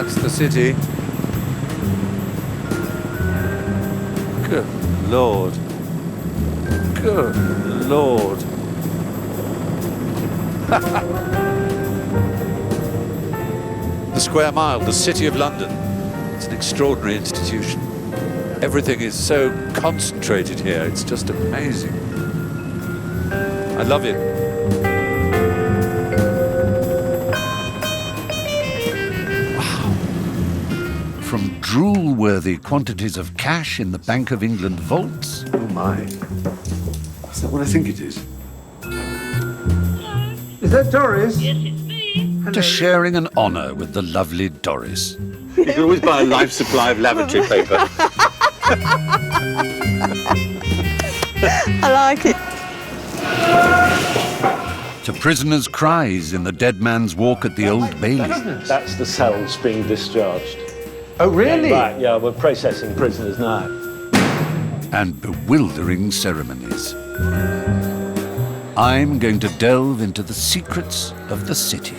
That's the city. Good Lord. Good Lord. The Square Mile, the City of London. It's an extraordinary institution. Everything is so concentrated here. It's just amazing. I love it. From drool-worthy quantities of cash in the Bank of England vaults... Oh my. Is that what I think it is? Is that Doris? Yes, it's me. to sharing an honour with the lovely Doris. You can always buy a life supply of lavatory paper. I like it. To prisoners' cries in the dead man's walk at the Old Bailey. That's the cells being discharged. Oh, really? Right, yeah, we're processing prisoners now. And bewildering ceremonies. I'm going to delve into the secrets of the city.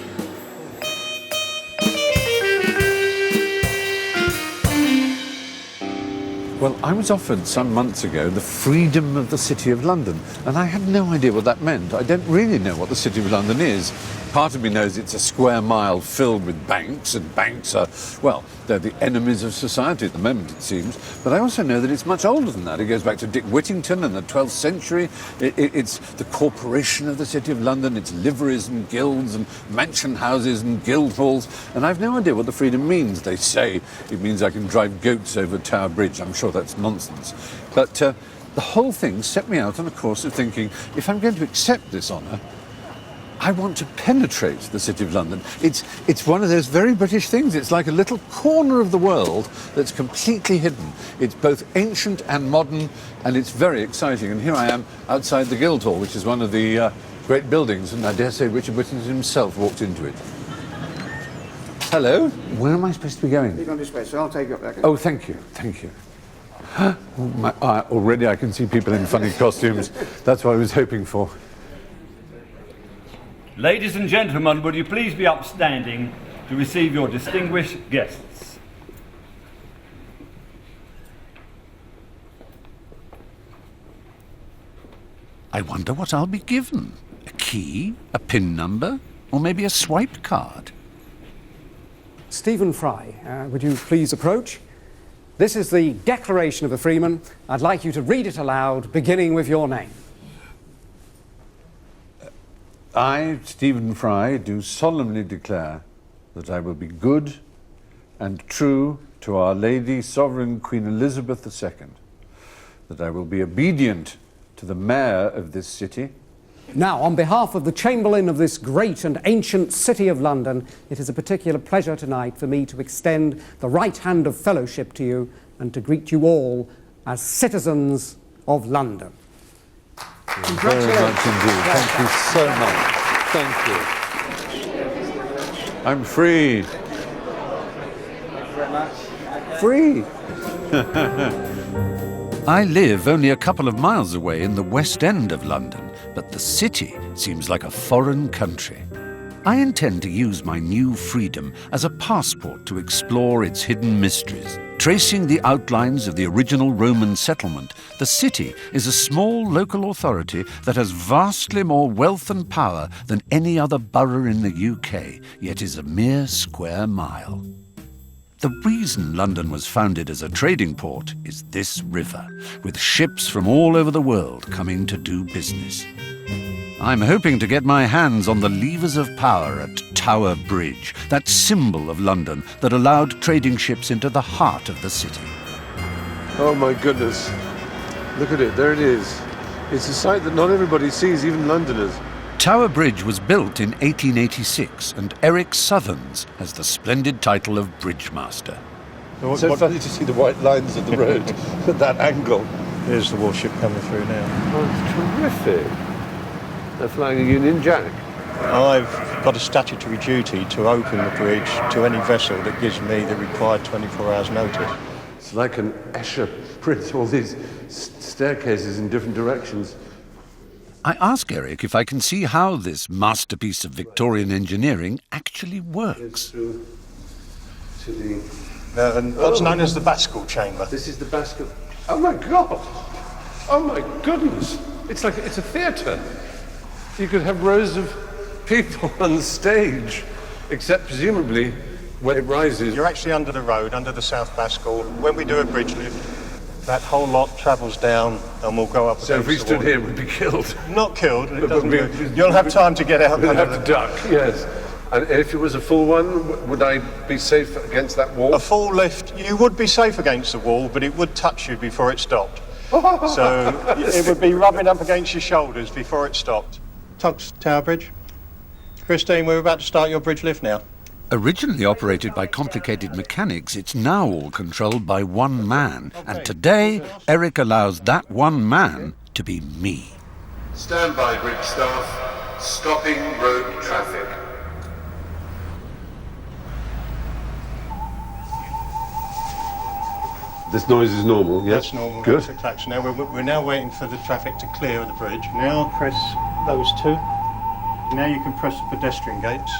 Well, I was offered some months ago the freedom of the City of London, and I had no idea what that meant. I don't really know what the City of London is. Part of me knows it's a square mile filled with banks, and banks are, well, they're the enemies of society at the moment, it seems. But I also know that it's much older than that. It goes back to Dick Whittington in the 12th century. It's the corporation of the City of London. It's liveries and guilds and mansion houses and guild halls. And I've no idea what the freedom means. They say it means I can drive goats over Tower Bridge. I'm sure that's nonsense. But the whole thing set me out on a course of thinking, if I'm going to accept this honour, I want to penetrate the City of London. It's one of those very British things. It's like a little corner of the world that's completely hidden. It's both ancient and modern, and it's very exciting. And here I am outside the Guildhall, which is one of the great buildings, and I dare say Richard Whittington himself walked into it. Hello. Where am I supposed to be going? You've gone this way, so I'll take you up there. Oh, thank you, thank you. Already I can see people in funny costumes. That's what I was hoping for. Ladies and gentlemen, will you please be upstanding to receive your distinguished guests? I wonder what I'll be given. A key, a PIN number, or maybe a swipe card. Stephen Fry, would you please approach? This is the Declaration of the Freeman. I'd like you to read it aloud, beginning with your name. I, Stephen Fry, do solemnly declare that I will be good and true to Our Lady Sovereign Queen Elizabeth II, that I will be obedient to the Mayor of this city. Now, on behalf of the Chamberlain of this great and ancient city of London, it is a particular pleasure tonight for me to extend the right hand of fellowship to you and to greet you all as citizens of London. Very much indeed. Thank you so much. Thank you. I'm free. Thank you very much. Free. I live only a couple of miles away in the West End of London, but the city seems like a foreign country. I intend to use my new freedom as a passport to explore its hidden mysteries. Tracing the outlines of the original Roman settlement, the city is a small local authority that has vastly more wealth and power than any other borough in the UK, yet is a mere square mile. The reason London was founded as a trading port is this river, with ships from all over the world coming to do business. I'm hoping to get my hands on the levers of power at Tower Bridge, that symbol of London that allowed trading ships into the heart of the city. Oh my goodness. Look at it, there it is. It's a sight that not everybody sees, even Londoners. Tower Bridge was built in 1886, and Eric Southerns has the splendid title of Bridge Master. It's so funny to see the white lines of the road at that angle. Here's the warship coming through now. Oh, it's terrific. They're flying a Union Jack. I've got a statutory duty to open the bridge to any vessel that gives me the required 24 hours notice. It's like an Escher print, all these staircases in different directions. I ask Eric if I can see how this masterpiece of Victorian engineering actually works. to the... And what's known as the Bascule chamber. This is the Bascule. Oh my God! Oh my goodness! It's like it's a theatre. You could have rows of people on stage, except presumably when it rises. You're actually under the road, under the South Bascule. When we do a bridge lift, that whole lot travels down and we'll go up. So if we stood here, we'd be killed. Not killed. It doesn't you'll have time to get out. We'd have to duck. Yes. And if it was a full one, would I be safe against that wall? A full lift, you would be safe against the wall, but it would touch you before it stopped. So it would be rubbing up against your shoulders before it stopped. Tug's Tower Bridge. Christine, we're about to start your bridge lift now. Originally operated by complicated mechanics, it's now all controlled by one man. And today, Eric allows that one man to be me. Stand by, bridge staff. Stopping road traffic. This noise is normal, yes? That's normal. Good. That's a klaxon. Now we're now waiting for the traffic to clear of the bridge. Now press those two. Now you can press the pedestrian gates.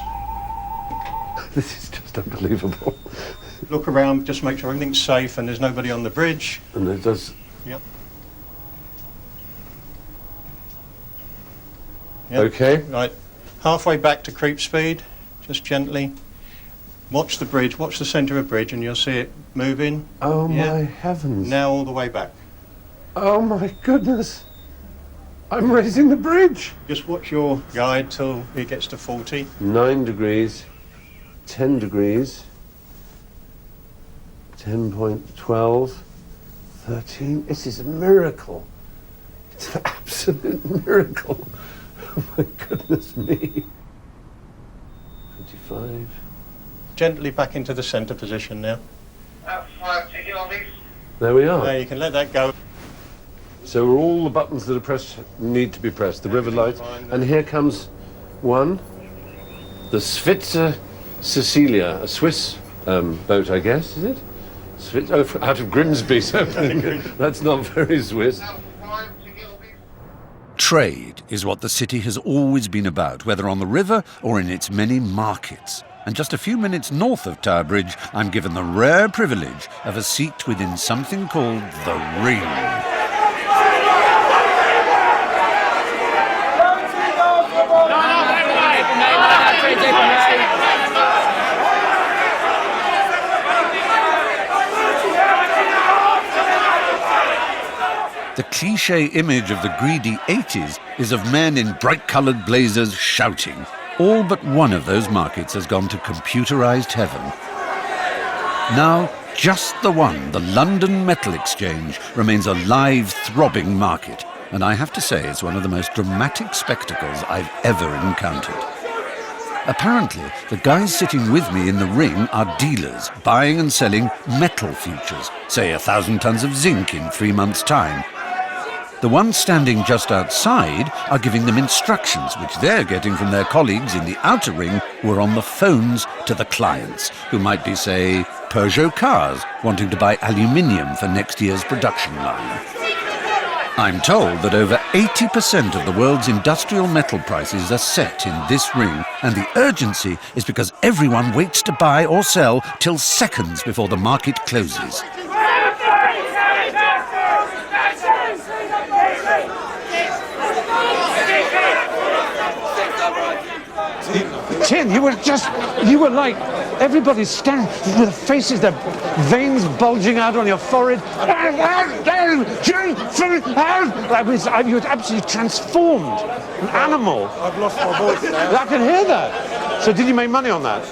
This is just unbelievable. Look around, just make sure everything's safe and there's nobody on the bridge. And it does... Yep. Okay. Right. Halfway back to creep speed, just gently. Watch the bridge, watch the centre of the bridge and you'll see it moving. Oh my heavens. Now all the way back. Oh my goodness. I'm raising the bridge. Just watch your guide till it gets to 40. 9 degrees, 10 degrees, 10.12, 13. This is a miracle. It's an absolute miracle. Oh my goodness me. 25. Gently back into the centre position now. There we are. There, you can let that go. So all the buttons that are pressed need to be pressed. The river lights. And here comes one. The Svitzer Cecilia, a Swiss boat, I guess, is it? Out of Grimsby, so that's not very Swiss. Trade is what the city has always been about, whether on the river or in its many markets. And just a few minutes north of Tower Bridge, I'm given the rare privilege of a seat within something called the Ring. The cliché image of the greedy 80s is of men in bright-coloured blazers shouting. All but one of those markets has gone to computerised heaven. Now, just the one, the London Metal Exchange, remains a live, throbbing market. And I have to say it's one of the most dramatic spectacles I've ever encountered. Apparently, the guys sitting with me in the ring are dealers, buying and selling metal futures, say 1,000 tons of zinc in 3 months' time. The ones standing just outside are giving them instructions, which they're getting from their colleagues in the outer ring who are on the phones to the clients, who might be, say, Peugeot cars wanting to buy aluminium for next year's production line. I'm told that over 80% of the world's industrial metal prices are set in this ring, and the urgency is because everyone waits to buy or sell till seconds before the market closes. Tin, you were like, everybody's standing with their faces, their veins bulging out on your forehead. You were absolutely transformed, an animal. I've lost my voice now. I can hear that. So did you make money on that?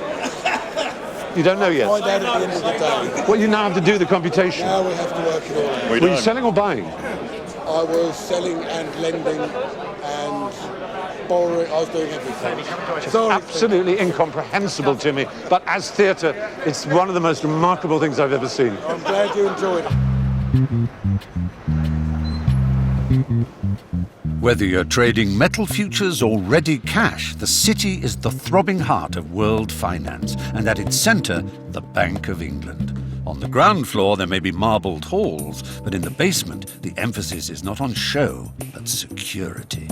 You don't know yet? Find out at the end of the day. Well, you now have to do the computation. Now we have to work it all out. Were you selling or buying? I was selling and lending and borrowing. I was doing everything. It's absolutely incomprehensible to me, but as theatre, it's one of the most remarkable things I've ever seen. I'm glad you enjoyed it. Whether you're trading metal futures or ready cash, the city is the throbbing heart of world finance, and at its centre, the Bank of England. On the ground floor, there may be marbled halls, but in the basement, the emphasis is not on show, but security.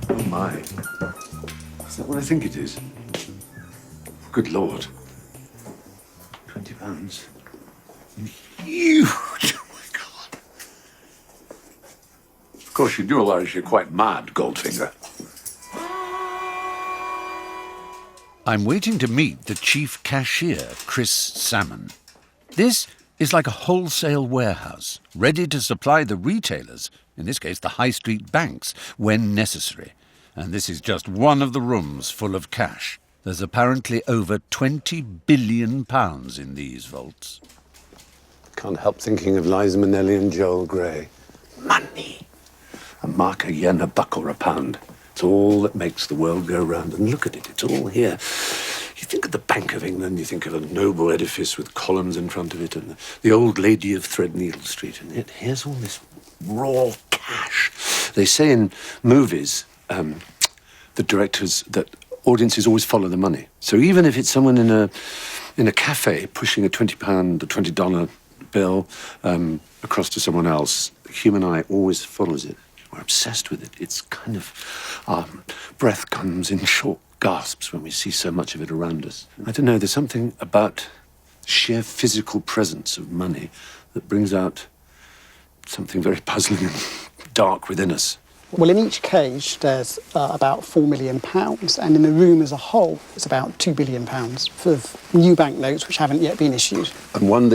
Oh my. Is that what I think it is? Good Lord. £20. Huge! Oh my God. Of course, you do realise you're quite mad, Goldfinger. I'm waiting to meet the chief cashier, Chris Salmon. This is like a wholesale warehouse, ready to supply the retailers, in this case the high street banks, when necessary. And this is just one of the rooms full of cash. There's apparently over £20 billion in these vaults. Can't help thinking of Liza Minnelli and Joel Grey. Money! A mark, a yen, a buck, or a pound. It's all that makes the world go round. And look at it, it's all here. You think of the Bank of England, you think of a noble edifice with columns in front of it, and the old lady of Threadneedle Street. And yet here's all this raw cash. They say in movies, that audiences always follow the money. So even if it's someone in a cafe pushing a £20 or $20 bill across to someone else, the human eye always follows it. We're obsessed with it. It's kind of, our breath comes in short gasps when we see so much of it around us. I don't know, there's something about sheer physical presence of money that brings out something very puzzling and dark within us. Well, in each cage there's about £4 million, and in the room as a whole it's about £2 billion of new banknotes which haven't yet been issued. And ones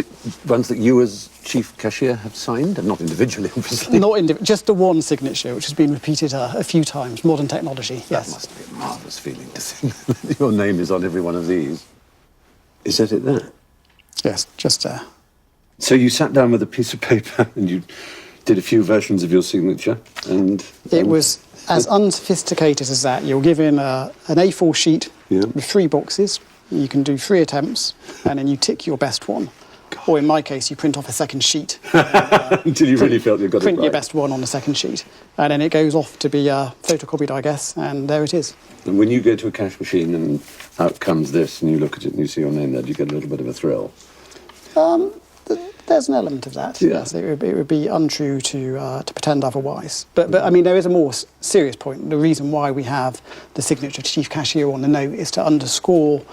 that you as chief cashier have signed, and not individually, obviously? Not just the one signature, which has been repeated a few times. Modern technology, yes. That must be a marvellous feeling to think that your name is on every one of these. Is that it there? Yes, just there. So you sat down with a piece of paper and you did a few versions of your signature, and... It was as unsophisticated as that. You're given an A4 sheet with 3 boxes. You can do 3 attempts, and then you tick your best one. God. Or in my case, you print off a second sheet. Until you really felt you got it right. Print your best one on the second sheet. And then it goes off to be photocopied, I guess, and there it is. And when you go to a cash machine and out comes this, and you look at it and you see your name there, do you get a little bit of a thrill? There's an element of that. Yeah. Yes, it would be untrue to pretend otherwise. But I mean, there is a more serious point. The reason why we have the signature of chief cashier on the note is to underscore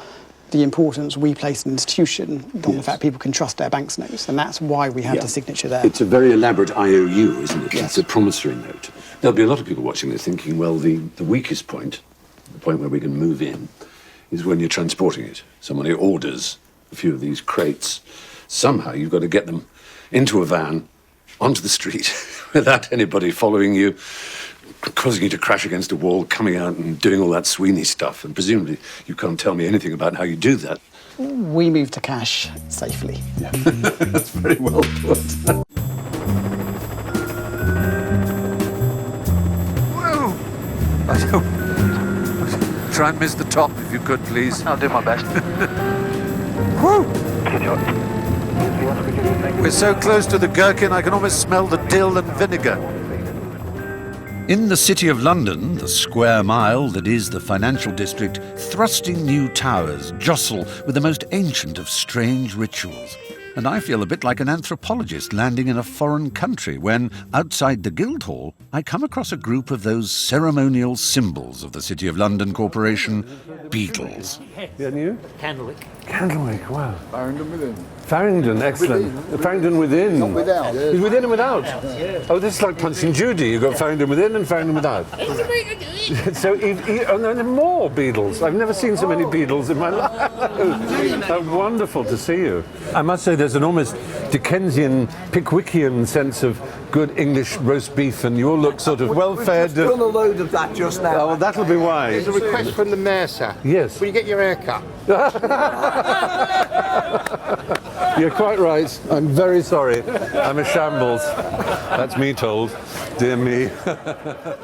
the importance we place in an institution on the fact people can trust their bank's notes, and that's why we have the signature there. It's a very elaborate IOU, isn't it? Yes. It's a promissory note. There'll be a lot of people watching this thinking, well, the weakest point, the point where we can move in, is when you're transporting it. Somebody orders a few of these crates. Somehow you've got to get them into a van, onto the street, without anybody following you, causing you to crash against a wall, coming out and doing all that Sweeney stuff. And presumably you can't tell me anything about how you do that. We move to cash safely. Yeah. That's very well put. Whoa! Try and miss the top if you could, please. I'll do my best. Woo! We're so close to the gherkin, I can almost smell the dill and vinegar. In the City of London, the square mile that is the financial district, thrusting new towers jostle with the most ancient of strange rituals. And I feel a bit like an anthropologist landing in a foreign country when, outside the Guildhall, I come across a group of those ceremonial symbols of the City of London Corporation, beetles. Yeah, and you? Candlewick. Candlewick, wow. Farringdon within. Farringdon, excellent. Farringdon within. Not without. Is within and without? Oh, this is like Punch and Judy. You've got Farringdon within and Farringdon without. So, and there are more beetles. I've never seen so many beetles in my life. How wonderful to see you. I must say there's an almost Dickensian, Pickwickian sense of good English roast beef, and you all look sort of well-fed. We've done a load of that just now. Oh, well, that'll be why. There's a request from the mayor, sir. Yes. Will you get your hair cut? You're quite right. I'm very sorry. I'm a shambles. That's me told. Dear me.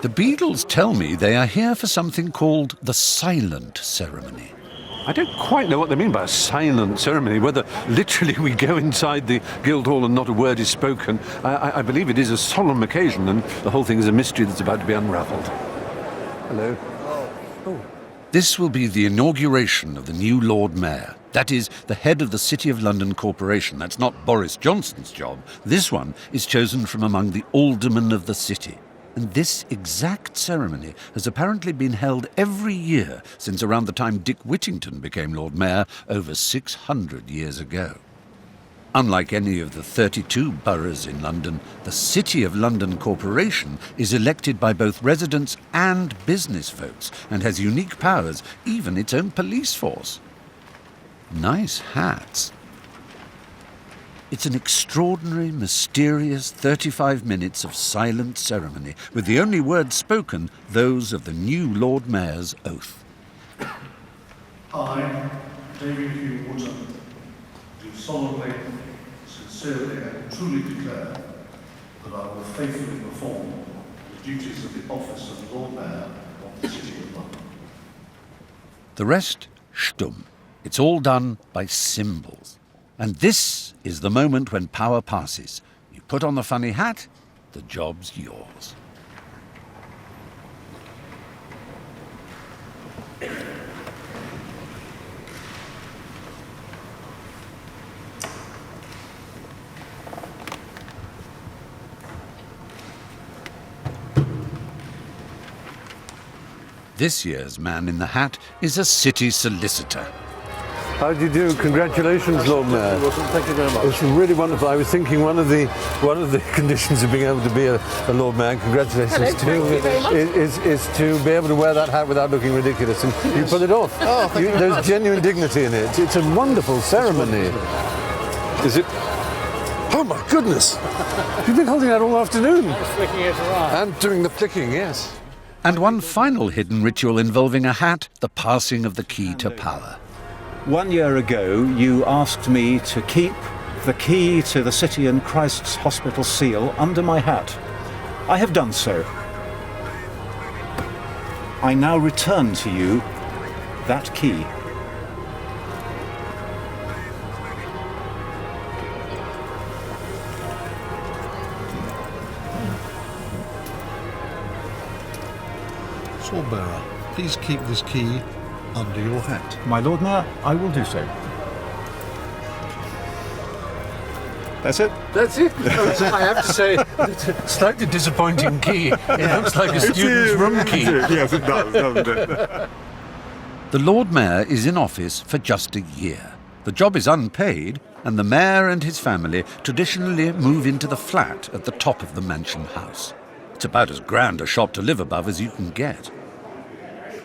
The beetles tell me they are here for something called the silent ceremony. I don't quite know what they mean by a silent ceremony, whether literally we go inside the Guildhall and not a word is spoken. I believe it is a solemn occasion, and the whole thing is a mystery that's about to be unravelled. Hello. This will be the inauguration of the new Lord Mayor. That is, the head of the City of London Corporation. That's not Boris Johnson's job. This one is chosen from among the aldermen of the city. And this exact ceremony has apparently been held every year since around the time Dick Whittington became Lord Mayor over 600 years ago. Unlike any of the 32 boroughs in London, the City of London Corporation is elected by both residents and business folks and has unique powers, even its own police force. Nice hats. It's an extraordinary, mysterious 35 minutes of silent ceremony, with the only words spoken those of the new Lord Mayor's oath. I, David Hugh Wootton, do solemnly, sincerely and truly declare that I will faithfully perform the duties of the office of Lord Mayor of the City of London. The rest, stumm. It's all done by symbols. And this is the moment when power passes. You put on the funny hat, the job's yours. This year's man in the hat is a city solicitor. How do you do? Congratulations, Lord Mayor. Thank you very much. It's really wonderful. I was thinking one of the conditions of being able to be a Lord Mayor, congratulations to you, is to be able to wear that hat without looking ridiculous. And you pull it off. There's genuine dignity in it. It's a wonderful ceremony. Is it? Oh my goodness! You've been holding that all afternoon. I'm flicking it around. And doing the flicking, yes. And one final hidden ritual involving a hat, the passing of the key to power. 1 year ago, you asked me to keep the key to the City and Christ's Hospital seal under my hat. I have done so. I now return to you that key. Swordbearer, please keep this key under your hat. My Lord Mayor, I will do so. That's it? That's it. I have to say, it's a slightly disappointing key. It looks like a student's room key. Yes, it does, doesn't it? The Lord Mayor is in office for just a year. The job is unpaid, and the mayor and his family traditionally move into the flat at the top of the mansion house. It's about as grand a shop to live above as you can get.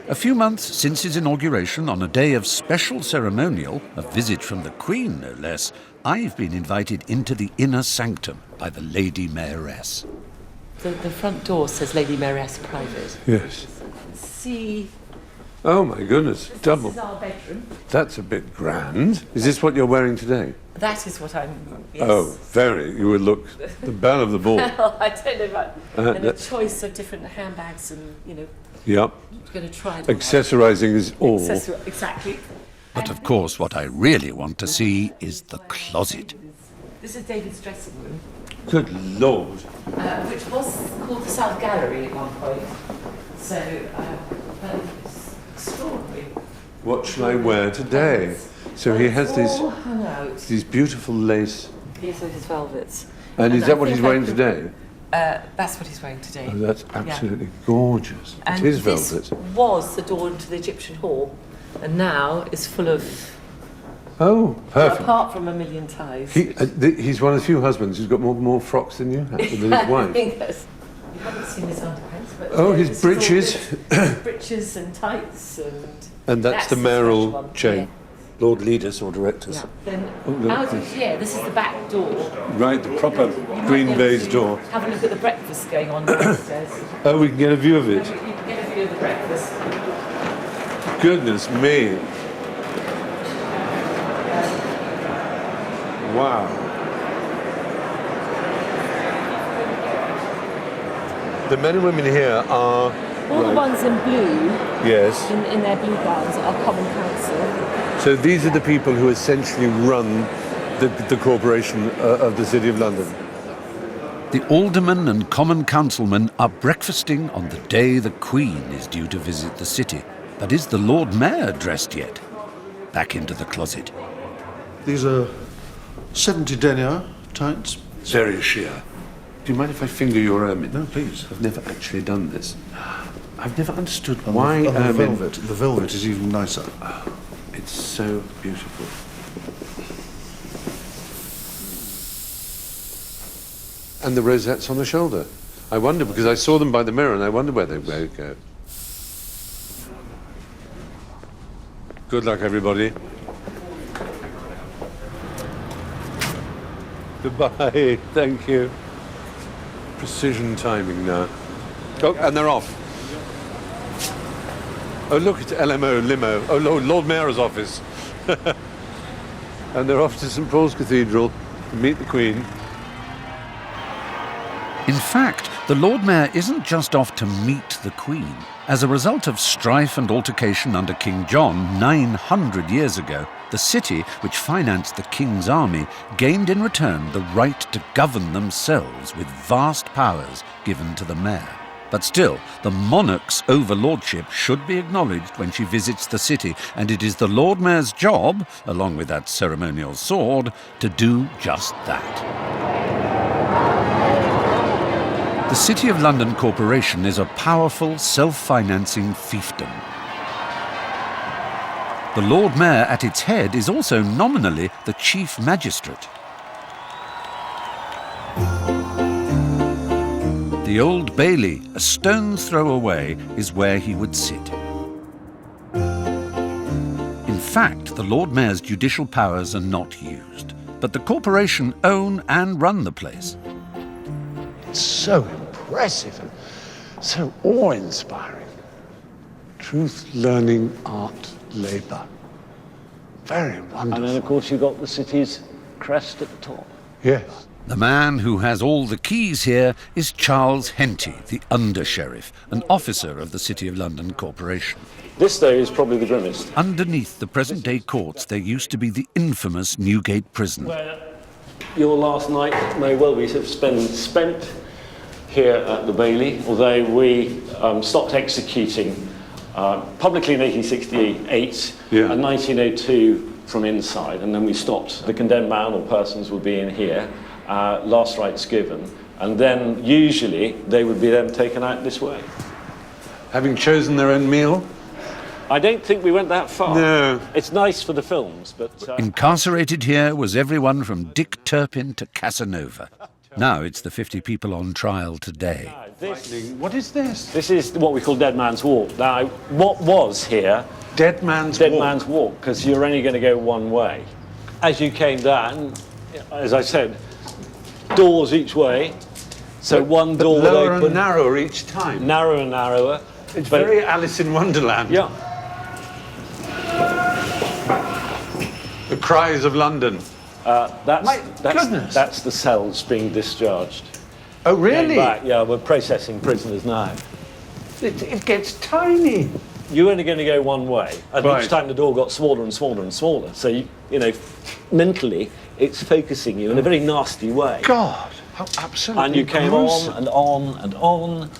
A few months since his inauguration, on a day of special ceremonial, a visit from the Queen no less, I've been invited into the inner sanctum by the Lady Mayoress. The front door says Lady Mayoress Private. Yes. See, Oh my goodness, double. this is our bedroom. That's a bit grand. Is this what you're wearing today? That is what I'm. Yes. Oh, very. You would look the belle of the ball. Well, I don't know about. And a that's- choice of different handbags and, you know, Yep. going to try and. Accessorizing is all. Exactly. But of course, what I really want to see is the closet. This is David's dressing room, Good Lord. which was called the South Gallery at one point. So, it's extraordinary. What shall I wear today? So he has It's all hung out. these beautiful lace. These are his velvets. And is I that what think he's I wearing could- today? That's what he's wearing today. Oh, that's absolutely gorgeous. And It is this velvet. was the door into the Egyptian hall, and now is full of, Oh, perfect. apart from a million ties. He's one of the few husbands who's got more frocks than you have, than his I wife. think that's, you haven't seen his underpants, but Oh, his this is all breeches. good. Breeches and tights, And that's the the mayoral special one, chain. yeah. Lord leaders or directors. Yeah. Then Oh, look. out of here, this is the back door. Right, the proper green baize door. Have a look at the breakfast going on downstairs. Oh, we can get a view of it. You can get a view of the breakfast. Goodness me. Wow. The men and women here are... All the ones in blue, Yes. in their blue gowns, are Common Council. So these are the people who essentially run the corporation of the City of London. The aldermen and common councilmen are breakfasting on the day the Queen is due to visit the city. But is the Lord Mayor dressed yet? Back into the closet. These are 70 denier tights. Very sheer. Do you mind if I finger your ermine? No, please. I've never actually done this. I've never understood And why the ermine... the velvet is even nicer. It's so beautiful. And the rosettes on the shoulder. I wonder, because I saw them by the mirror, and I wonder where they would go. Good luck, everybody. Goodbye. Thank you. Precision timing now. Oh, and they're off. Oh, look, it's LMO, limo. Oh, Lord Mayor's office. And they're off to St Paul's Cathedral to meet the Queen. In fact, the Lord Mayor isn't just off to meet the Queen. As a result of strife and altercation under King John 900 years ago, the city, which financed the King's army, gained in return the right to govern themselves with vast powers given to the mayor. But still, the monarch's overlordship should be acknowledged when she visits the city, and it is the Lord Mayor's job, along with that ceremonial sword, to do just that. The City of London Corporation is a powerful, self-financing fiefdom. The Lord Mayor at its head is also nominally the Chief Magistrate. The Old Bailey, a stone's throw away, is where he would sit. In fact, the Lord Mayor's judicial powers are not used, but the corporation own and run the place. It's so impressive and so awe-inspiring. Truth, learning, art, labour. Very wonderful. And then, of course, you've got the city's crest at the top. Yes. The man who has all the keys here is Charles Henty, the Under-Sheriff, an officer of the City of London Corporation. This, though, is probably the grimmest. Underneath the present-day courts, there used to be the infamous Newgate prison. Where your last night may well be spent here at the Bailey, although we stopped executing publicly in 1868 and 1902 from inside, and then we stopped. The condemned man or persons would be in here, last rites given, and then usually they would be then taken out this way. Having chosen their own meal? I don't think we went that far. No. It's nice for the films, but... Incarcerated here was everyone from Dick Turpin to Casanova. Now it's the 50 people on trial today. What is this? This is what we call Dead Man's Walk. Now, what was here... Dead Man's Walk? Walk? Dead Man's Walk, because you're only going to go one way. As you came down, as I said, doors each way. So one door would lower open. and narrower each time. Narrower and narrower. It's very Alice in Wonderland. Yeah. The cries of London. That's the cells being discharged. Oh, really? Yeah, we're processing prisoners now. It gets tiny. You're only going to go one way, and Right. each time the door got smaller and smaller and smaller. So, you know, mentally, it's focusing you in a very nasty way. God, how absolutely And you came gruesome. on and on and on,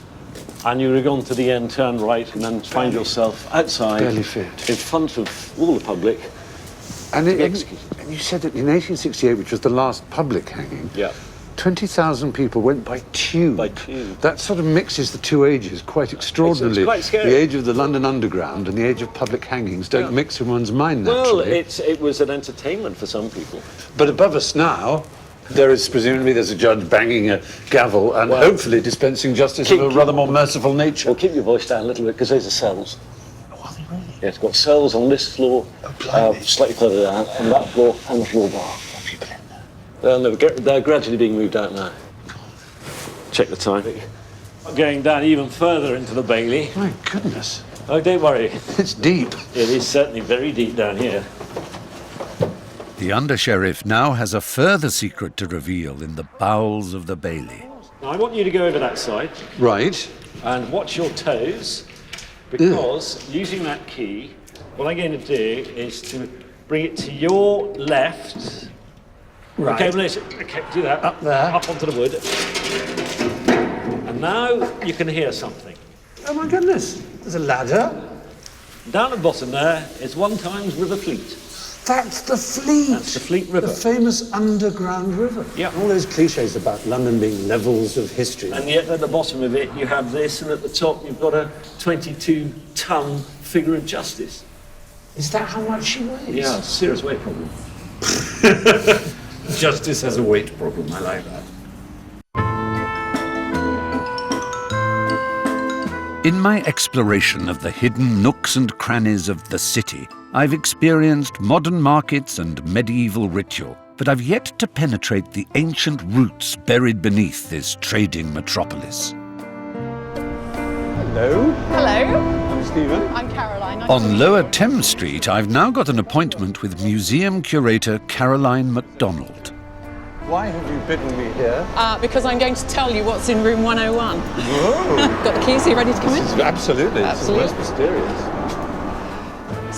and you were gone to the end, turn right, and then find yourself outside, Barely fit. in front of all the public. And you said that in 1868, which was the last public hanging, 20,000 people went by tube. By tube. That sort of mixes the two ages quite extraordinarily. It's quite scary. The age of the London Underground and the age of public hangings don't mix in one's mind naturally. Well, it was an entertainment for some people. But above us now, there's a judge banging a gavel and hopefully dispensing justice of a rather more merciful nature. Well, keep your voice down a little bit, because those are cells. Yeah, it's got cells on this floor, slightly further down, on that floor, and the floor bar. They're gradually being moved out now. Check the time. Going down even further into the Bailey. My goodness. Oh, don't worry. It's deep. It is certainly very deep down here. The Under-Sheriff now has a further secret to reveal in the bowels of the Bailey. Now, I want you to go over that side. Right. And watch your toes, because using that key, what I'm going to do is to bring it to your left. Right. Okay, do that. Up there. Up onto the wood. And now you can hear something. Oh my goodness. There's a ladder. Down at the bottom there is 1 Times River Fleet. That's the Fleet. That's the Fleet River. The famous underground river. Yeah. All those cliches about London being levels of history. And yet at the bottom of it you have this, and at the top you've got a 22-ton figure of justice. Is that how much she weighs? Yeah, serious weight problem. Justice has a weight problem. I like that. In my exploration of the hidden nooks and crannies of the city, I've experienced modern markets and medieval ritual, but I've yet to penetrate the ancient roots buried beneath this trading metropolis. Hello. Hello. I'm Stephen. I'm Caroline. Nice to On meet Lower you. Thames Street, I've now got an appointment with museum curator Caroline MacDonald. Why have you bidden me here? Because I'm going to tell you what's in room 101. Whoa. Got the keys? Are you ready to come in? Absolutely. Absolutely. This is most mysterious.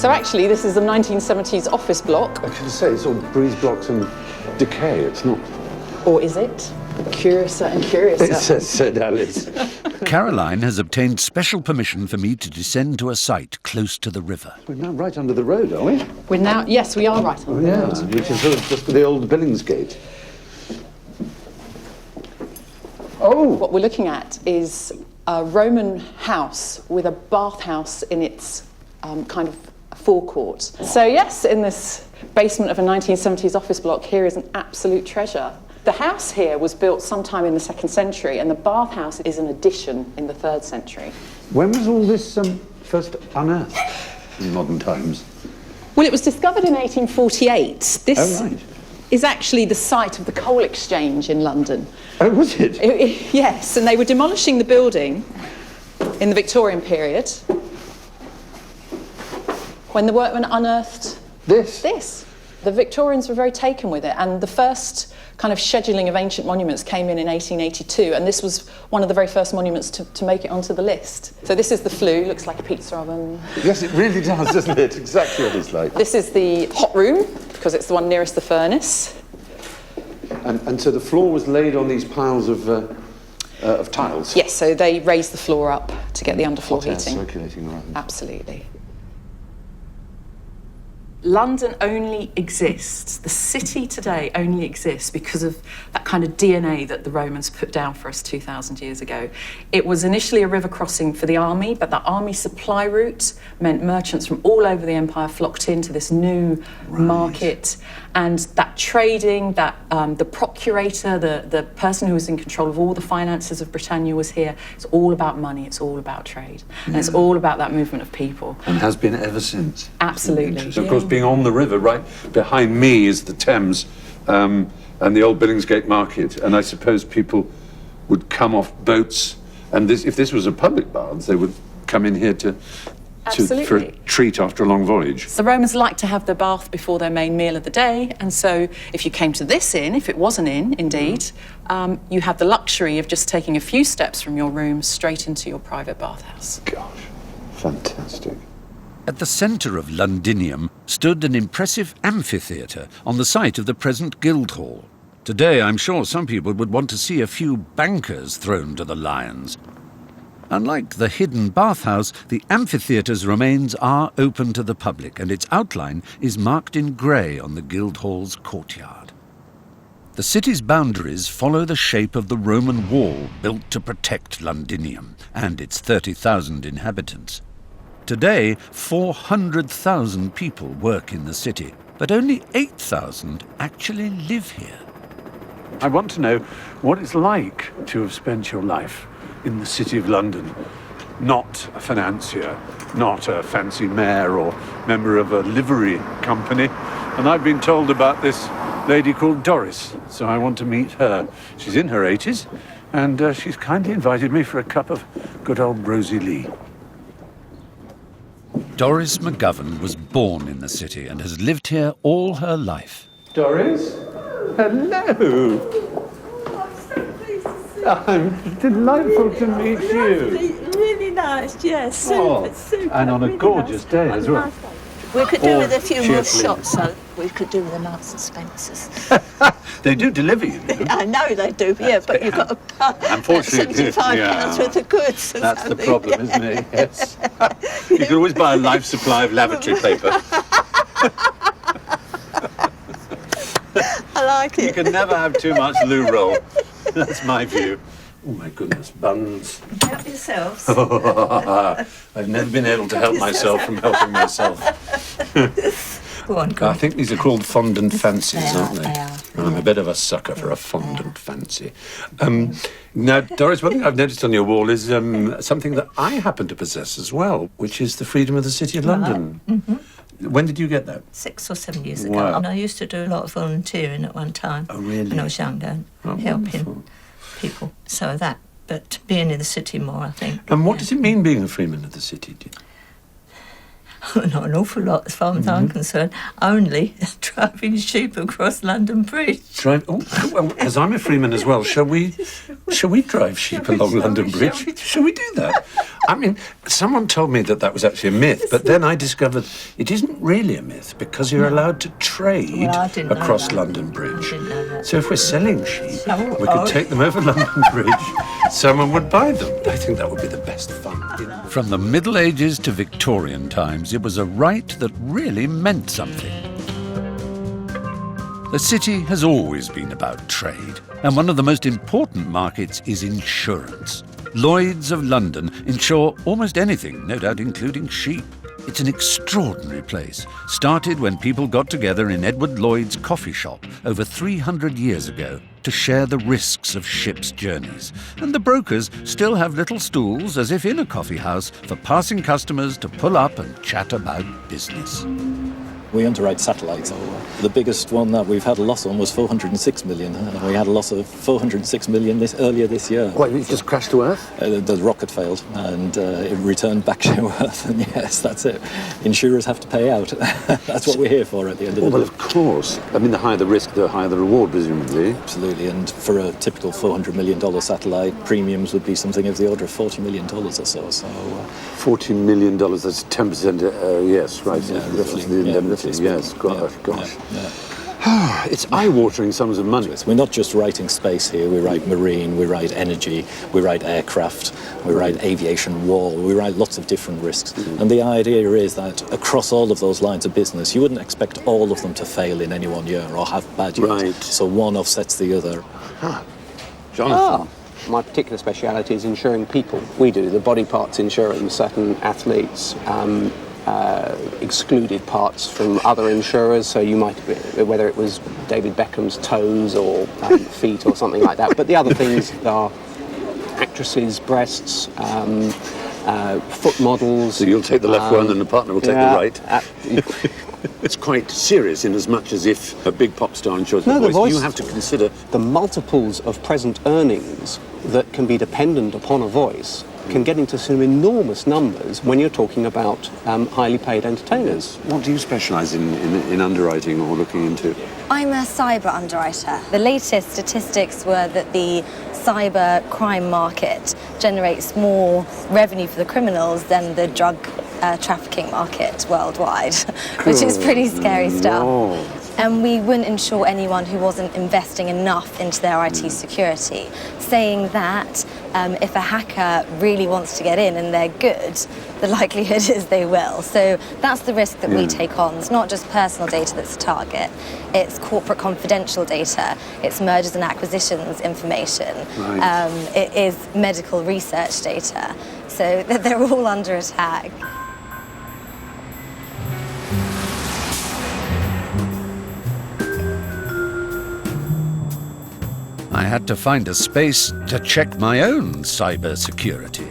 So actually, this is the 1970s office block. I can say it's all breeze blocks and decay. It's not. Or is it? Curiouser and curiouser. Said Alice. Caroline has obtained special permission for me to descend to a site close to the river. We're now right under the road, are we? We're now, yes, we are right on the road. Which is sort of just for the old Billingsgate. Oh! What we're looking at is a Roman house with a bathhouse in its kind of forecourt. So yes, in this basement of a 1970s office block, here is an absolute treasure. The house here was built sometime in the 2nd century, and the bathhouse is an addition in the 3rd century. When was all this first unearthed in modern times? Well, it was discovered in 1848. This right. is actually the site of the coal exchange in London. Oh, was it? Yes, and they were demolishing the building in the Victorian period when the workmen unearthed this. The Victorians were very taken with it, and the first kind of scheduling of ancient monuments came in 1882, and this was one of the very first monuments to make it onto the list. So this is the flue, looks like a pizza oven. Yes, it really does, doesn't it? Exactly what it's like. This is the hot room, because it's the one nearest the furnace. And so the floor was laid on these piles of tiles? Yes, so they raised the floor up to get the underfloor Hot air heating. circulating around. Absolutely. London only exists, the city today only exists because of that kind of DNA that the Romans put down for us 2,000 years ago. It was initially a river crossing for the army, but that army supply route meant merchants from all over the empire flocked into this new market. And that trading, the procurator, the person who was in control of all the finances of Britannia was here. It's all about money, it's all about trade. And it's all about that movement of people. And has been ever since. Absolutely. So, of course, being on the river, right behind me is the Thames and the old Billingsgate Market. And I suppose people would come off boats, and if this was a public baths, they would come in here for a treat after a long voyage. The Romans liked to have their bath before their main meal of the day, and so if you came to this inn, if it was an inn, indeed, you had the luxury of just taking a few steps from your room straight into your private bathhouse. Gosh, fantastic. At the centre of Londinium stood an impressive amphitheatre on the site of the present Guildhall. Today, I'm sure some people would want to see a few bankers thrown to the lions. Unlike the hidden bathhouse, the amphitheatre's remains are open to the public, and its outline is marked in grey on the Guildhall's courtyard. The city's boundaries follow the shape of the Roman wall built to protect Londinium and its 30,000 inhabitants. Today, 400,000 people work in the city, but only 8,000 actually live here. I want to know what it's like to have spent your life in the City of London. Not a financier, not a fancy mayor or member of a livery company. And I've been told about this lady called Doris, so I want to meet her. She's in her 80s, and she's kindly invited me for a cup of good old Rosie Lee. Doris McGovern was born in the city and has lived here all her life. Doris? Hello! I'm delightful to meet you. Really nice, yes. Super, super. And on a really gorgeous nice. day as well. We could do with a few more cheerfully. shots, so we could do with the Marks and Spencers. They do deliver you know. I know they do, yeah, but you've got to Unfortunately, £75 worth of goods. or That's the something. problem, isn't it? Yes. You can always buy a life supply of lavatory paper. like You it. can never have too much loo roll. That's my view. Oh my goodness, buns. Help yourselves. I've never been able to help myself from helping myself. Go on, go I on. think these are called fondant fancies, They are, aren't they? they are. I'm a bit of a sucker for a fondant fancy. Now, Doris, one thing I've noticed on your wall is something that I happen to possess as well, which is the freedom of the City of London. Mm-hmm. When did you get that? 6 or 7 years ago. Wow. And I used to do a lot of volunteering at one time. Oh, really? When I was younger, Oh, helping wonderful. people. So that, but being in the city more, I think. And what does it mean being a freeman of the city? Not an awful lot, as far as I'm concerned. Only driving sheep across London Bridge. Oh, well, as I'm a freeman as well, shall we drive sheep along London Bridge? Shall we do that? I mean, someone told me that was actually a myth, but then I discovered it isn't really a myth because you're allowed to trade Well, I didn't know across that. London Bridge. I didn't know that. So if we're selling sheep, Oh, we could take them over London Bridge. Someone would buy them. I think that would be the best fun. From the Middle Ages to Victorian times, it was a right that really meant something. The city has always been about trade, and one of the most important markets is insurance. Lloyd's of London insure almost anything, no doubt including sheep. It's an extraordinary place, started when people got together in Edward Lloyd's coffee shop over 300 years ago to share the risks of ships' journeys. And the brokers still have little stools, as if in a coffee house, for passing customers to pull up and chat about business. We underwrite satellites. The biggest one that we've had a loss on was 406 million. We had a loss of 406 million earlier this year. What, it just crashed to Earth? The rocket failed and it returned back to Earth. And yes, that's it. Insurers have to pay out. That's what we're here for at the end of the day. Well, of course. I mean, the higher the risk, the higher the reward, presumably. Absolutely. And for a typical $400 million satellite, premiums would be something of the order of $40 million or so. $40 million, that's 10%, yes, right. Yeah, That's roughly. the indemnity, yes, gosh. It's eye-watering sums of money. We're not just writing space here, we write marine, we write energy, we write aircraft, we write aviation wall, we write lots of different risks. And the idea is that across all of those lines of business, you wouldn't expect all of them to fail in any one year or have bad years. Right. So one offsets the other. Jonathan? My particular speciality is insuring people. We do the body parts insurance. Certain athletes excluded parts from other insurers, so you might, whether it was David Beckham's toes or feet or something like that. But the other things are actresses' breasts, foot models. So you'll take the left one and the partner will take the right. It's quite serious in as much as if a big pop star insures the voice. You have to consider the multiples of present earnings that can be dependent upon a voice can get into some enormous numbers when you're talking about highly paid entertainers. What do you specialise in underwriting or looking into? I'm a cyber underwriter. The latest statistics were that the cyber crime market generates more revenue for the criminals than the drug trafficking market worldwide, which is pretty scary stuff. And we wouldn't insure anyone who wasn't investing enough into their IT security, saying that if a hacker really wants to get in and they're good, the likelihood is they will. So that's the risk that we take on. It's not just personal data that's a target, it's corporate confidential data, it's mergers and acquisitions information, it is medical research data. So they're all under attack. I had to find a space to check my own cyber security.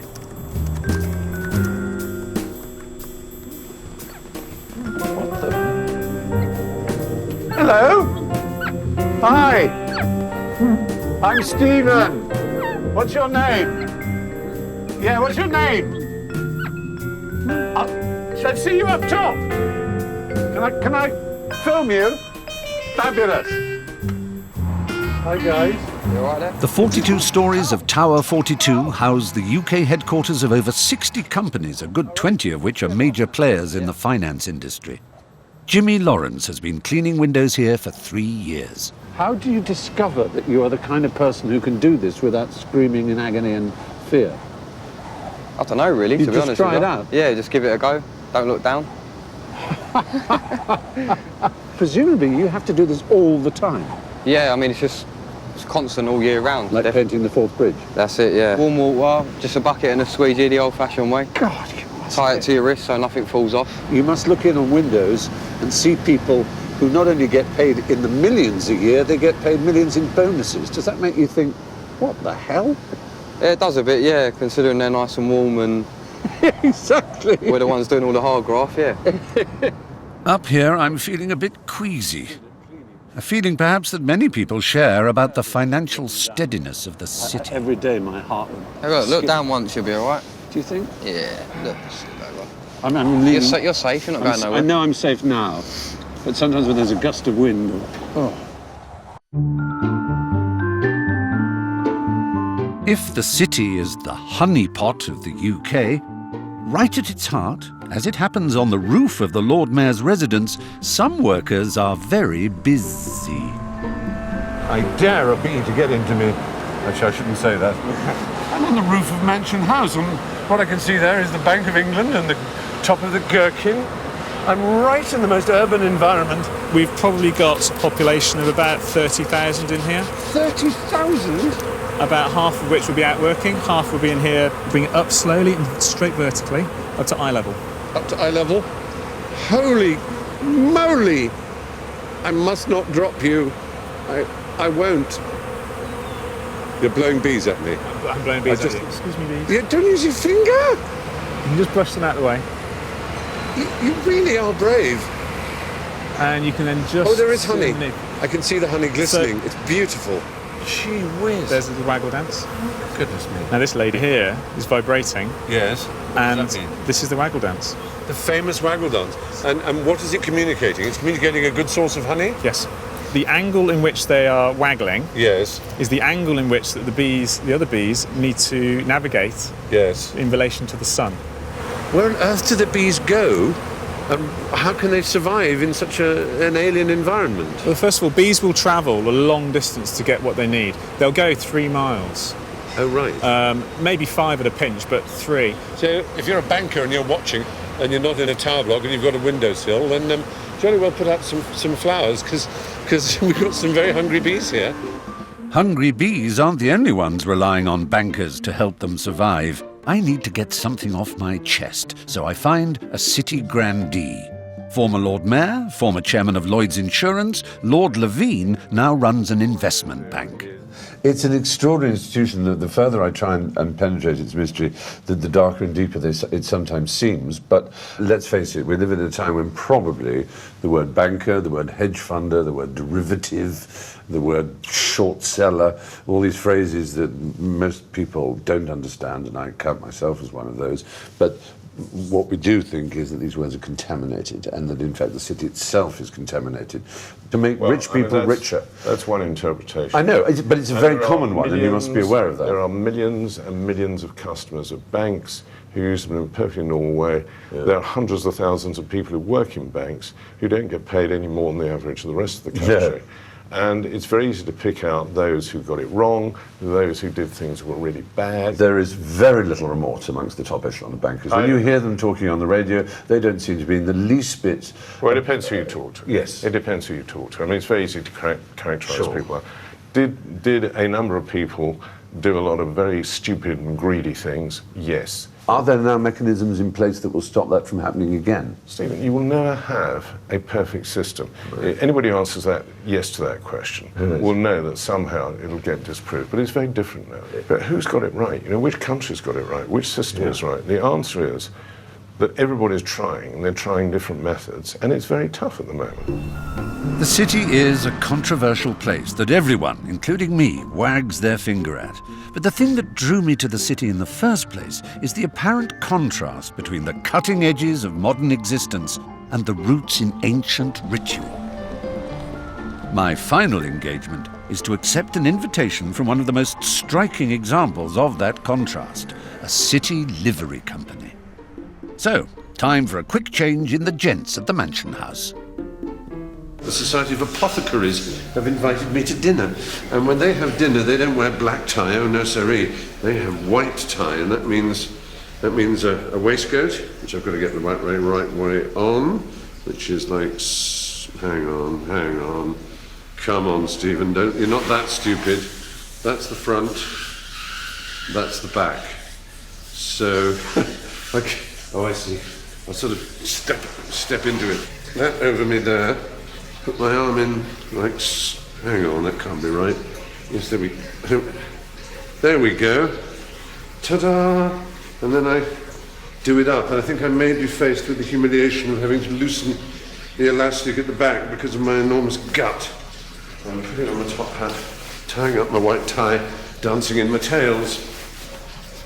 Hello? Hi. I'm Stephen. What's your name? Yeah, what's your name? Let's see you up top. Can I film you? Fabulous. Hi, guys. You all right there? The 42 stories of Tower 42 house the UK headquarters of over 60 companies, a good 20 of which are major players in the finance industry. Jimmy Lawrence has been cleaning windows here for 3 years. How do you discover that you are the kind of person who can do this without screaming in agony and fear? I don't know, really, You to be just honest try with it you. out? Yeah, just give it a go. Don't look down. Presumably you have to do this all the time. Yeah, I mean, it's constant all year round. Like painting the Forth Bridge? That's it, yeah. Warm water, just a bucket and a squeegee the old-fashioned way. God, tie it to your wrist so nothing falls off. You must look in on windows and see people who not only get paid in the millions a year, they get paid millions in bonuses. Does that make you think, what the hell? Yeah, it does a bit, yeah, considering they're nice and warm and... Exactly. We're the ones doing all the hard graft, yeah. Up here, I'm feeling a bit queasy. A feeling perhaps that many people share about the financial steadiness of the city. Every day my heart would... Hey, look down once, you'll be all right. Do you think? Yeah, look. I'm leaving. You're safe, you're not going nowhere. I know I'm safe now, but sometimes when there's a gust of wind... If the city is the honeypot of the UK, right at its heart, as it happens on the roof of the Lord Mayor's residence, some workers are very busy. I dare a bee to get into me. Actually, I shouldn't say that. I'm on the roof of Mansion House, and what I can see there is the Bank of England and the top of the Gherkin. I'm right in the most urban environment. We've probably got a population of about 30,000 in here. 30,000? About half of which will be out working, half will be in here. Bring it up slowly and straight vertically, up to eye level. Up to eye level? Holy moly! I must not drop you. I won't. You're blowing bees at me. I'm blowing bees at you. Excuse me, bees. Yeah, don't use your finger! You can just brush them out of the way. You really are brave. And you can then just... Oh, there is honey. I can see the honey glistening. It's beautiful. Gee whiz. There's the waggle dance. Goodness me. Now this lady here is vibrating. Yes. And this is the waggle dance. The famous waggle dance. And what is it communicating? It's communicating a good source of honey? Yes. The angle in which they are waggling yes. is the angle in which the other bees need to navigate yes. in relation to the sun. Where on earth do the bees go? How can they survive in such an alien environment? Well, first of all, bees will travel a long distance to get what they need. They'll go 3 miles. Oh, right. Maybe 5 at a pinch, but 3. So if you're a banker and you're watching and you're not in a tower block and you've got a windowsill, then jolly well put out some flowers because we've got some very hungry bees here. Hungry bees aren't the only ones relying on bankers to help them survive. I need to get something off my chest, so I find a city grandee. Former Lord Mayor, former chairman of Lloyd's Insurance, Lord Levine now runs an investment bank. It's an extraordinary institution that the further I try and penetrate its mystery, the darker and deeper it sometimes seems. But let's face it, we live in a time when probably the word banker, the word hedge funder, the word derivative, the word short seller, all these phrases that most people don't understand, and I count myself as one of those. But what we do think is that these words are contaminated and that in fact the city itself is contaminated to make rich people richer. That's one interpretation. I know, but it's a very common one and you must be aware of that. There are millions and millions of customers of banks who use them in a perfectly normal way. Yeah. There are hundreds of thousands of people who work in banks who don't get paid any more than the average of the rest of the country. Yeah. And it's very easy to pick out those who got it wrong, those who did things that were really bad. There is very little remorse amongst the top echelon of bankers. When you hear them talking on the radio, they don't seem to be in the least bit... Well, it depends who you talk to. Yes. It depends who you talk to. I mean, it's very easy to characterise people. Did a number of people do a lot of very stupid and greedy things? Yes. Are there now mechanisms in place that will stop that from happening again? Stephen, you will never have a perfect system. Right. Anybody who answers that yes to that question will know that somehow it'll get disproved. But it's very different now. But who's got it right? You know, which country's got it right? Which system is right? The answer is that everybody's trying, and they're trying different methods, and it's very tough at the moment. The city is a controversial place that everyone, including me, wags their finger at. But the thing that drew me to the city in the first place is the apparent contrast between the cutting edges of modern existence and the roots in ancient ritual. My final engagement is to accept an invitation from one of the most striking examples of that contrast, a city livery company. So, time for a quick change in the gents at the Mansion House. The Society of Apothecaries have invited me to dinner, and when they have dinner they don't wear black tie, oh no siree, they have white tie, and that means a waistcoat, which I've got to get the right way on, which is like, hang on, Come on, Stephen, you're not that stupid. That's the front, that's the back. So, okay. Oh, I see. I'll sort of step into it. That over me there. Put my arm in, like, hang on, that can't be right. Yes, there we go. Ta-da! And then I do it up. And I think I may be faced with the humiliation of having to loosen the elastic at the back because of my enormous gut. I'm putting on my top hat, tying up my white tie, dancing in my tails.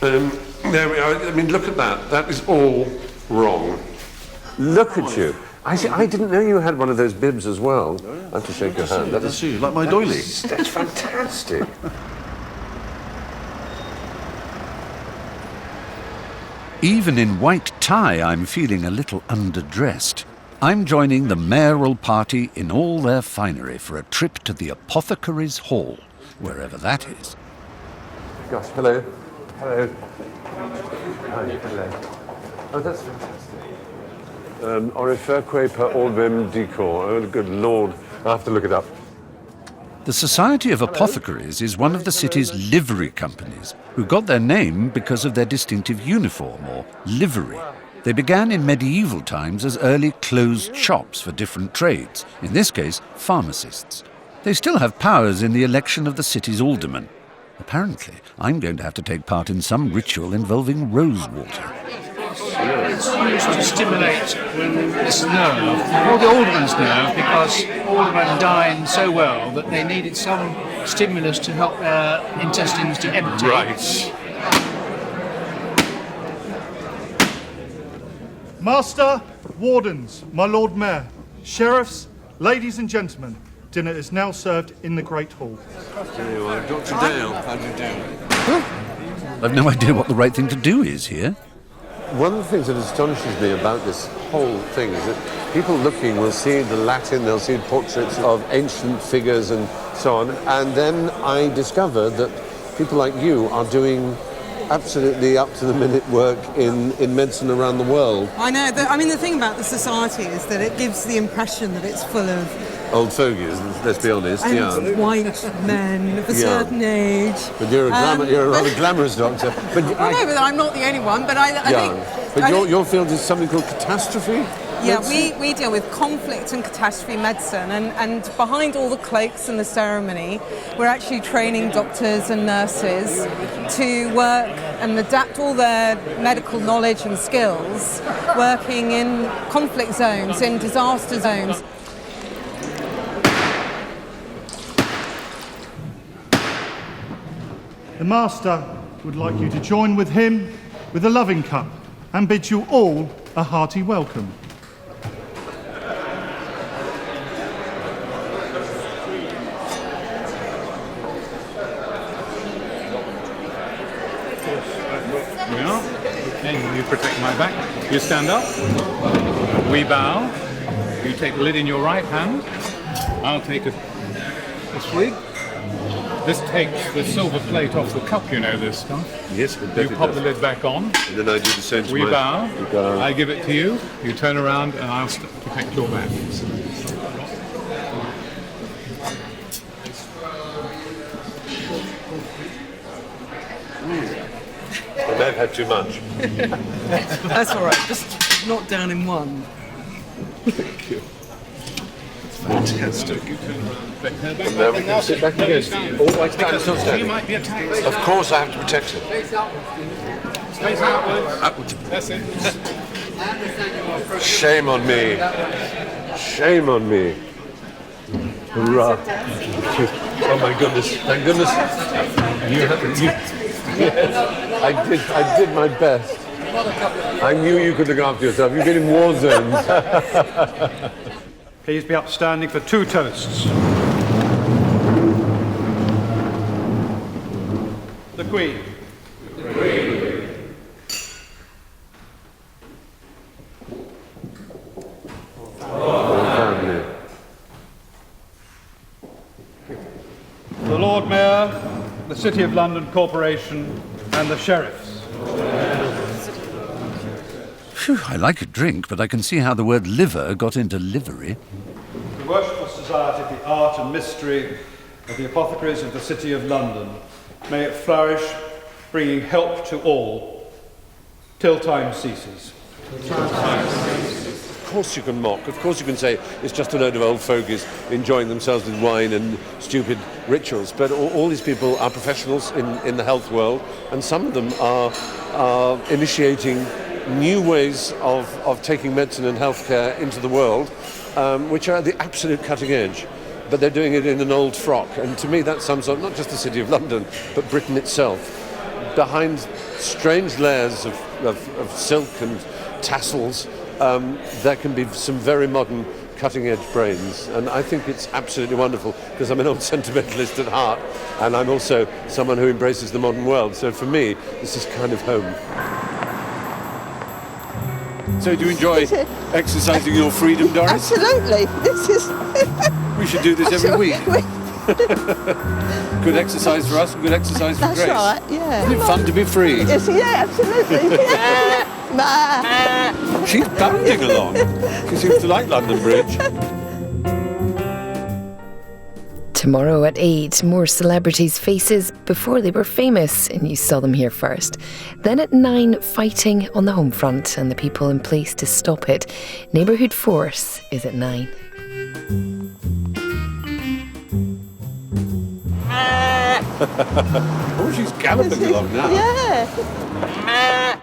There we are. I mean, look at that. That is all wrong. Look at you. I didn't know you had one of those bibs as well. I have to shake your hand. That is like my doily. That's fantastic. Even in white tie, I'm feeling a little underdressed. I'm joining the mayoral party in all their finery for a trip to the Apothecaries' Hall, wherever that is. Gosh, hello. Hello. Hi, hello. Oh, that's fantastic. Auriferque per orbem decor. Oh, good Lord. I'll have to look it up. The Society of Apothecaries is one of the city's livery companies, who got their name because of their distinctive uniform, or livery. They began in medieval times as early closed shops for different trades, in this case, pharmacists. They still have powers in the election of the city's aldermen. Apparently, I'm going to have to take part in some ritual involving rose water. It's used to stimulate this nerve, or the alderman's nerve, because aldermen dine so well that they needed some stimulus to help their intestines to empty. Right. Master, wardens, my Lord Mayor, sheriffs, ladies and gentlemen, dinner is now served in the Great Hall. There you are, Dr. Dale. Dr. Dale. I've no idea what the right thing to do is here. One of the things that astonishes me about this whole thing is that people looking will see the Latin, they'll see portraits of ancient figures and so on, and then I discover that people like you are doing absolutely up-to-the-minute work in medicine around the world. I know. I mean, the thing about the society is that it gives the impression that it's full of old fogies, let's be honest, and white men of a certain age. But you're a rather glamorous doctor. But no, but I'm not the only one. But I think. But your field is something called catastrophe? Yeah, we deal with conflict and catastrophe medicine, and behind all the cloaks and the ceremony, we're actually training doctors and nurses to work and adapt all their medical knowledge and skills working in conflict zones, in disaster zones. The Master would like you to join with him with a loving cup and bid you all a hearty welcome. We are. Okay, you protect my back. You stand up. We bow. You take the lid in your right hand. I'll take a swig. This takes the silver plate off the cup, you know this stuff. Yes, you pop the lid back on. And then I do the same to We my... bow. I give it to you. You turn around and I'll protect your back. I may have had too much. That's all right. Just not down in one. Thank you. Fantastic. And now we can sit back again. Oh, I stand, still standing. He might be attacked. Of course I have to protect him. Face outwards. That's it. Shame on me. Shame on me. Hurrah. Oh my goodness. Thank goodness. Yes, I did my best. I knew you could look after yourself. You've been in war zones. Please be upstanding for two toasts. The Queen. The Queen. The Lord Mayor, the City of London Corporation, and the Sheriffs. Phew, I like a drink, but I can see how the word liver got into livery. The Worshipful society the art and mystery of the apothecaries of the City of London. May it flourish, bringing help to all, till time ceases. Of course you can mock, of course you can say it's just a load of old fogies enjoying themselves with wine and stupid rituals, but all these people are professionals in the health world, and some of them are initiating new ways of taking medicine and healthcare into the world, which are at the absolute cutting edge. But they're doing it in an old frock, and to me that sums up not just the City of London, but Britain itself. Behind strange layers of silk and tassels, there can be some very modern cutting-edge brains, and I think it's absolutely wonderful, because I'm an old sentimentalist at heart, and I'm also someone who embraces the modern world, so for me this is kind of home. So do you enjoy exercising your freedom, Doris? Absolutely. This is... We should do this every week. Good exercise for us and good exercise for Grace. That's right, yeah. Isn't it fun to be free? Yes, yeah, absolutely. She's bounding along. She seems to like London Bridge. Tomorrow at 8, more celebrities' faces before they were famous, and you saw them here first. Then at 9, fighting on the home front and the people in place to stop it. Neighbourhood Force is at 9. Oh, she's galloping along now. Yeah.